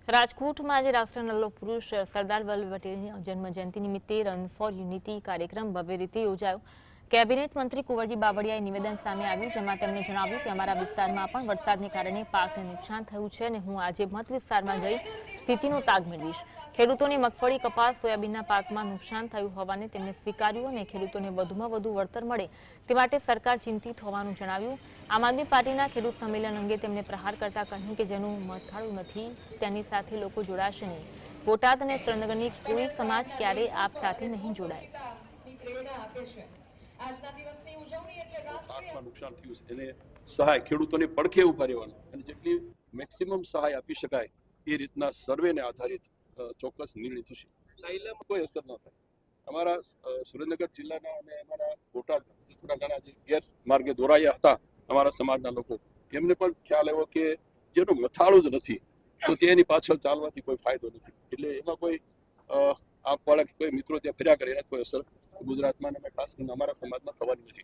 રાજકોટમાં આજે રાષ્ટ્રના લોહ પુરુષ સરદાર વલ્લભભાઈ પટેલની જન્મજયંતિ નિમિત્તે રન ફોર યુનિટી કાર્યક્રમ ભવ્ય રીતે યોજાયો। કેબિનેટ મંત્રી કુંવરજી બાવળિયાએ નિવેદન સામે આવ્યું, જેમાં તેમણે જણાવ્યું કે અમારા વિસ્તારમાં પણ વરસાદને કારણે પાકને નુકસાન થયું છે અને હું આજે મત વિસ્તારમાં જઈ સ્થિતિનો તાગ મેળવીશ। ખેડૂતોને મગફળી, કપાસ, સોયાબીનના પાકમાં નુકસાન થયું હોવાને તેમણે સ્વીકાર્યું અને ખેડૂતોને વધુમાં વધુ વળતર મળે તે માટે સરકાર ચિંતિત હોવાનું જણાવ્યું। આમ આદમી પાર્ટીના ખેડૂત સંમેલન અંગે તેમણે પ્રહાર કરતા કહ્યું કે જેનું મથાળું નથી તેની સાથે લોકો જોડાશે નહીં। બોટાદ અને સુરેન્દ્રનગરની કોઈ સમાજ ક્યારે આપ સાથે નહીં જોડાય। પાકમાં નુકસાન થયું છે એને સહાય ખેડૂતોને પડખે ઉભા રહેવાનું અને જેટલી મેક્સિમમ સહાય આપી શકાય એ રીતના સર્વેને આધારિત ચોક્કસ નિર્ણય થશે। સાયલામાં કોઈ અસર ન થાય। અમારા સુરેન્દ્રનગર જિલ્લાના અને અમારા બોટાદ થોડા ઘણા જે ગેરમાર્ગે દોરાયા હતા અમારા સમાજના લોકો, એમને પણ ખ્યાલ આવ્યો કે જેનું મથાળું જ નથી તો તેની પાછળ ચાલવાથી કોઈ ફાયદો નથી। એટલે એમાં કોઈ આપવાળા કોઈ મિત્રો ત્યાં ફર્યા કરે એના કોઈ અસર ગુજરાતમાં અને ખાસ કરીને અમારા સમાજમાં થવાની નથી।